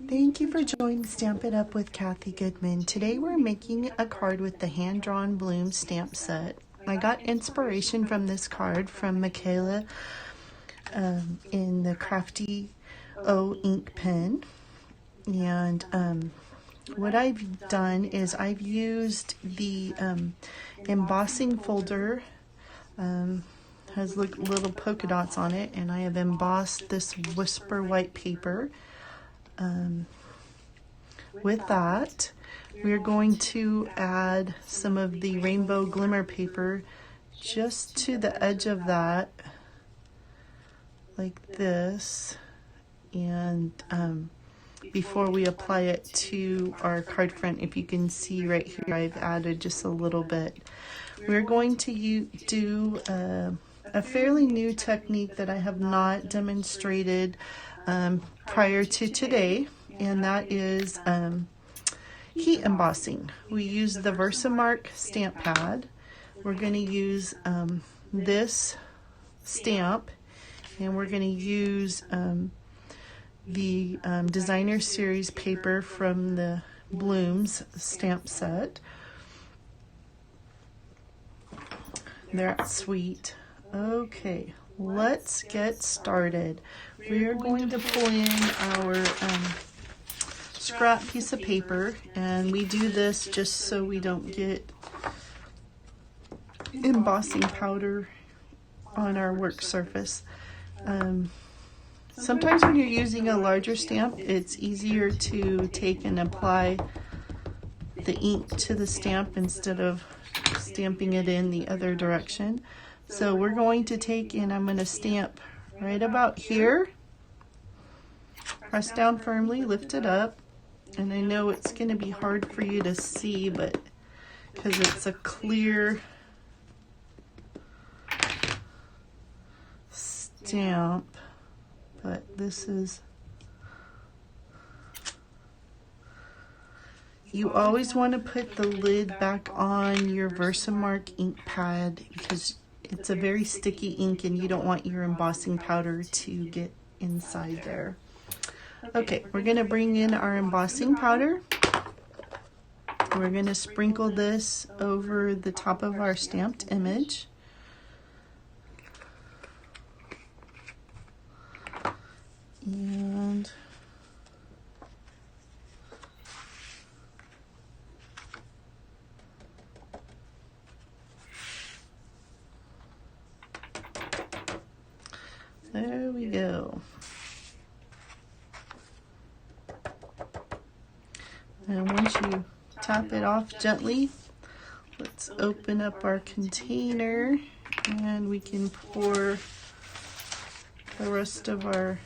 Thank you for joining Stamp It Up with Kathy Goodman. Today we're making a card with the hand-drawn bloom stamp set. I got inspiration from this card from Mikela in the Crafty Oink Pen. And what I've done is I've used the embossing folder, has little polka dots on it, and I have embossed this whisper white paper. With that, we're going to add some of the rainbow glimmer paper just to the edge of that, like this, and before we apply it to our card front, if you can see right here, I've added just a little bit. We're going to do a fairly new technique that I have not demonstrated prior to today, and that is heat embossing. We use the Versamark stamp pad. We're going to use this stamp, and we're going to use the designer series paper from the Blooms stamp set. That's sweet. Okay, let's get started. We are going to pull in our scrap piece of paper, and we do this just so we don't get embossing powder on our work surface. Sometimes when you're using a larger stamp, it's easier to take and apply the ink to the stamp instead of stamping it in the other direction. So we're going to take and I'm going to stamp right about here. Press down firmly, lift it up, and I know it's going to be hard for you to see, but because it's a clear stamp, but this is, you always want to put the lid back on your Versamark ink pad because it's a very sticky ink and you don't want your embossing powder to get inside there. Okay, we're going to bring in our embossing powder. We're going to sprinkle this over the top of our stamped image. And there we go. And once you tap it off gently, let's open up our container and we can pour the rest of our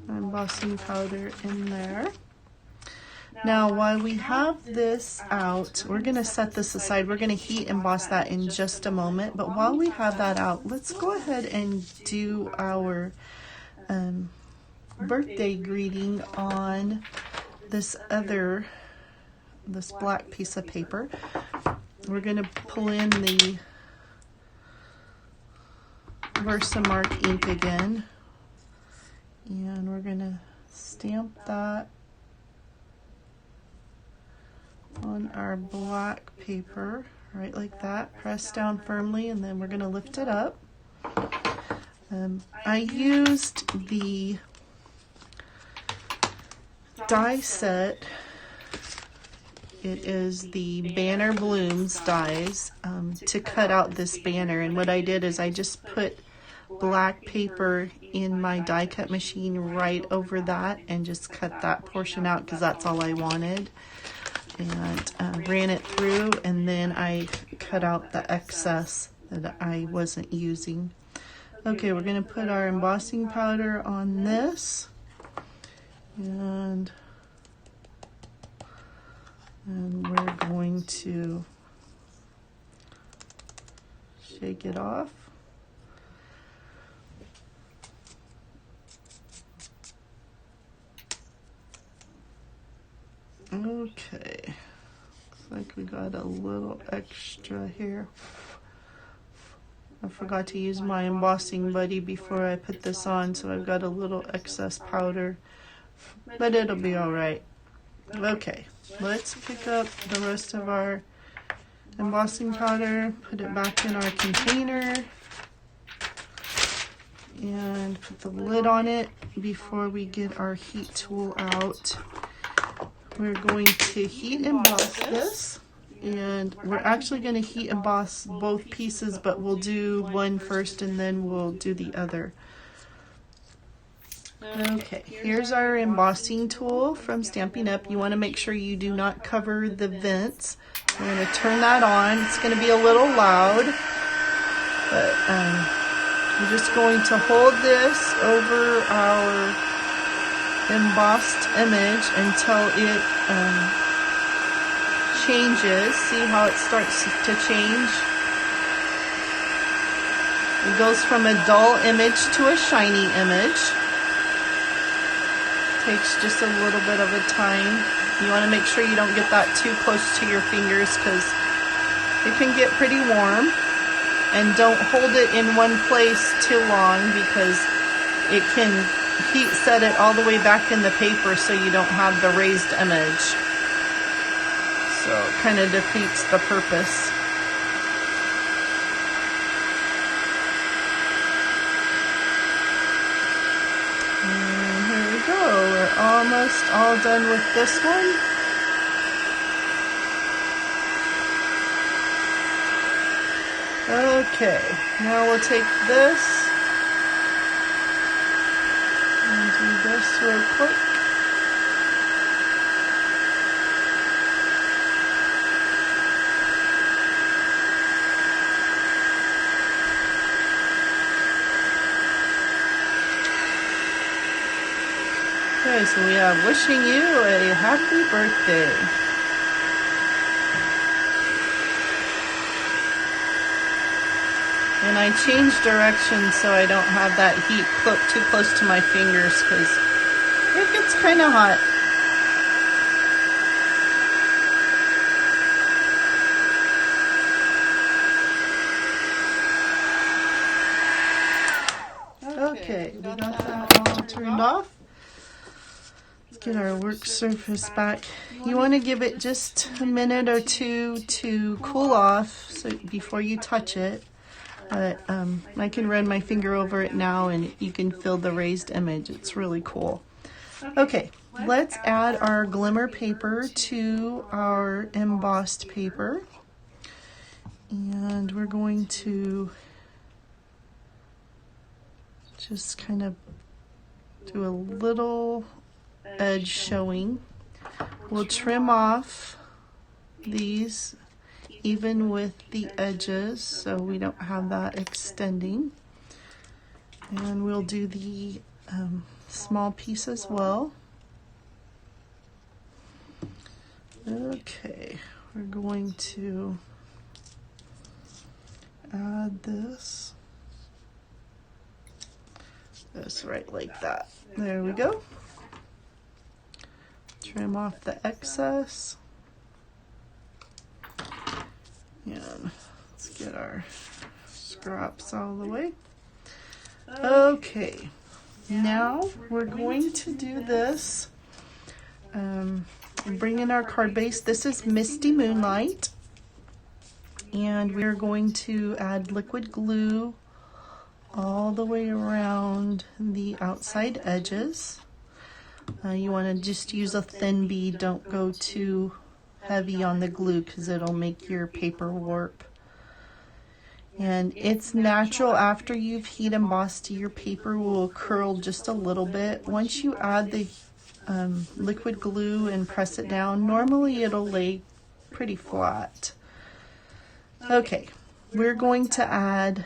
embossing powder in there. Now, while we have this out, we're going to set this aside. We're going to heat emboss that in just a moment. But while we have that out, let's go ahead and do our birthday greeting on this black piece of paper. We're going to pull in the Versamark ink again, and we're going to stamp that on our black paper, right like that. Press down firmly, and then we're going to lift it up. I used the die set. It is the Banner Blooms dies to cut out this banner, and what I did is I just put black paper in my die cut machine right over that and just cut that portion out because that's all I wanted, and ran it through, and then I cut out the excess that I wasn't using. Okay, we're going to put our embossing powder on this, and we're going to shake it off. Okay, looks like we got a little extra here. I forgot to use my embossing buddy before I put this on, so I've got a little excess powder, but it'll be all right. Okay, let's pick up the rest of our embossing powder, put it back in our container, and put the lid on it before we get our heat tool out. We're going to heat emboss this, and we're actually going to heat emboss both pieces, but we'll do one first and then we'll do the other. Okay, here's our embossing tool from Stampin' Up. You want to make sure you do not cover the vents. I'm going to turn that on. It's going to be a little loud, but we're just going to hold this over our embossed image until it changes. See how it starts to change? It goes from a dull image to a shiny image. Takes just a little bit of a time. You want to make sure you don't get that too close to your fingers because it can get pretty warm. And don't hold it in one place too long because it can heat set it all the way back in the paper so you don't have the raised image. So it kind of defeats the purpose. We're almost all done with this one. Okay, now we'll take this and do this real quick. Okay, so we have wishing you a happy birthday. And I changed direction so I don't have that heat too close to my fingers because it gets kind of hot. Okay, we got that all turned off. Get our work surface back. You want to give it just a minute or two to cool off so before you touch it. But I can run my finger over it now and you can feel the raised image. It's really cool. Okay, let's add our glimmer paper to our embossed paper. And we're going to just kind of do a little edge showing. We'll trim off these even with the edges so we don't have that extending, and we'll do the small piece as well. Okay, we're going to add this right like that. There we go. Trim off the excess. And let's get our scraps out of the way. Okay, now we're going to do this. Bring in our card base. This is Misty Moonlight. And we're going to add liquid glue all the way around the outside edges. You want to just use a thin bead. Don't go too heavy on the glue because it'll make your paper warp. And it's natural after you've heat embossed, your paper will curl just a little bit. Once you add the liquid glue and press it down, normally it'll lay pretty flat. Okay, we're going to add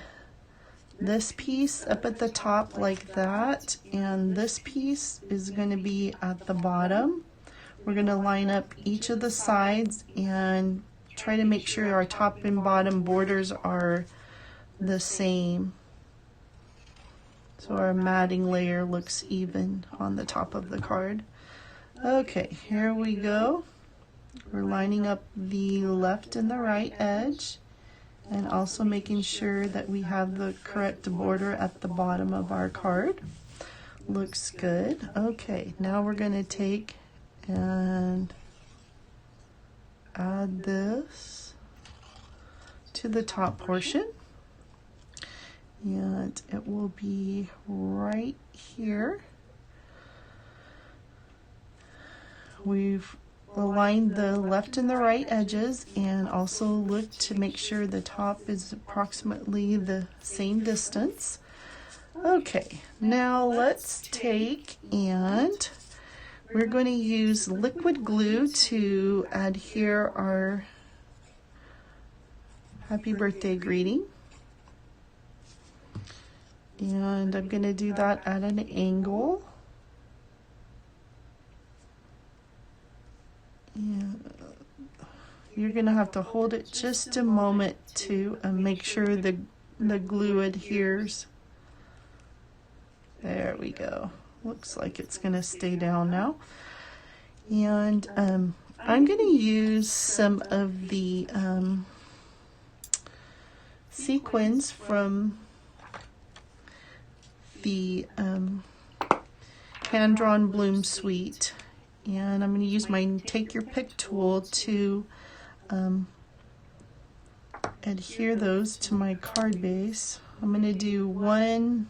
this piece up at the top like that, and this piece is going to be at the bottom. We're going to line up each of the sides and try to make sure our top and bottom borders are the same, so our matting layer looks even on the top of the card. Okay, here we go. We're lining up the left and the right edge, And also making sure that we have the correct border at the bottom of our card. Looks good. Okay, now we're going to take and add this to the top portion. And it will be right here. We've aligned the left and the right edges, and also look to make sure the top is approximately the same distance. Okay, now let's take and we're going to use liquid glue to adhere our happy birthday greeting. And I'm going to do that at an angle. And you're going to have to hold it just a moment to make sure the glue adheres. There we go. Looks like it's going to stay down now. And I'm going to use some of the sequins from the hand-drawn bloom suite, and I'm going to use my take your pick tool to adhere those to my card base. I'm going to do one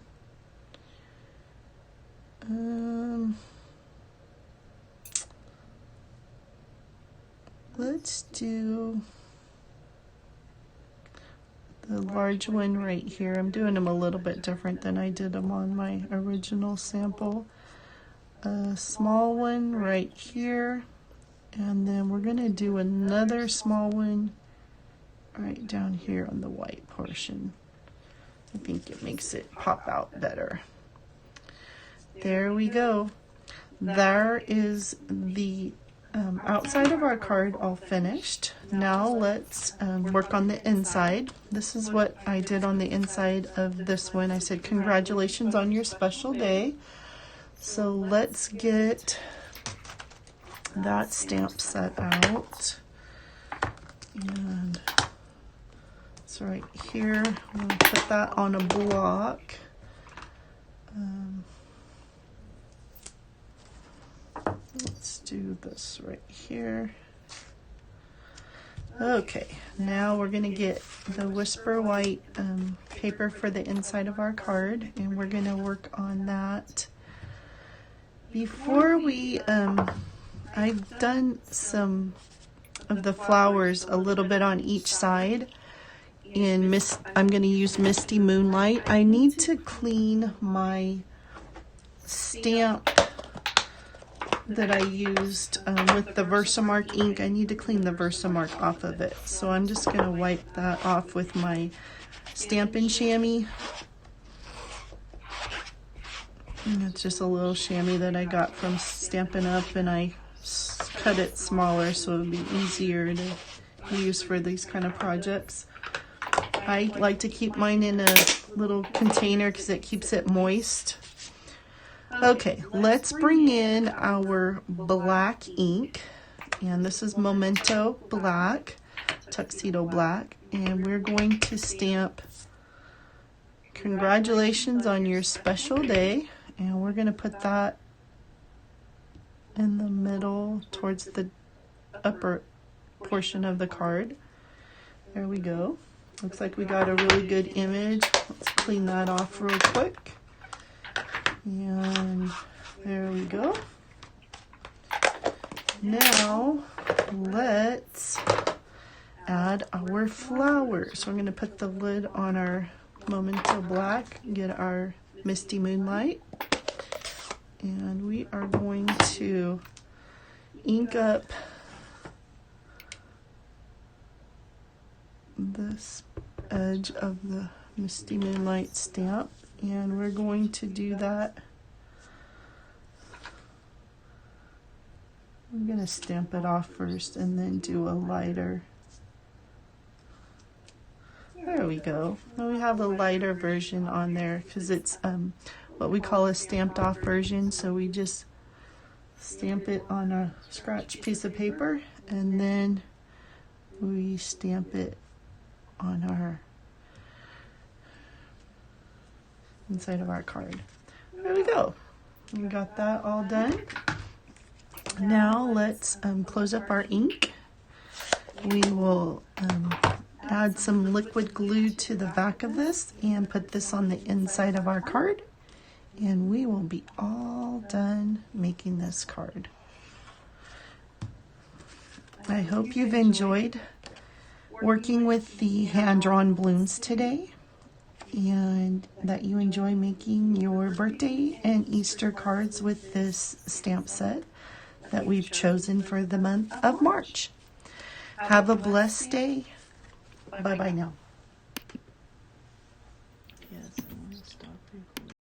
let's do the large one right here. I'm doing them a little bit different than I did them on my original sample. A small one right here, and then we're going to do another small one right down here on the white portion. I think it makes it pop out better. There we go. There is the outside of our card all finished. Now let's work on the inside. This is what I did on the inside of this one. I said, congratulations on your special day. So let's get that stamp set out. And it's right here. I'm going to put that on a block. Let's do this right here. Okay, now we're going to get the Whisper White paper for the inside of our card, and we're going to work on that. Before we, I've done some of the flowers a little bit on each side, and I'm going to use Misty Moonlight. I need to clean my stamp that I used with the Versamark ink. I need to clean the Versamark off of it. So I'm just going to wipe that off with my Stampin' Chamois. And it's just a little chamois that I got from Stampin' Up, and I cut it smaller so it would be easier to use for these kind of projects. I like to keep mine in a little container because it keeps it moist. Okay, let's bring in our black ink, and this is Memento Black, Tuxedo Black, and we're going to stamp congratulations on your special day, and we're going to put that in the middle towards the upper portion of the card. There we go. Looks like we got a really good image. Let's clean that off real quick. And there we go. Now let's add our flowers. So I'm going to put the lid on our Memento Black, get our Misty Moonlight, and we are going to ink up this edge of the Misty Moonlight stamp. And we're going to do that. I'm going to stamp it off first and then do a lighter. There we go. Now we have a lighter version on there because it's what we call a stamped off version. So we just stamp it on a scratch piece of paper, and then we stamp it on our inside of our card. There we go. We got that all done. Now let's close up our ink. We will add some liquid glue to the back of this and put this on the inside of our card. And we will be all done making this card. I hope you've enjoyed working with the hand-drawn balloons today, and that you enjoy making your birthday and Easter cards with this stamp set that we've chosen for the month of March. Have a blessed day. Bye-bye now.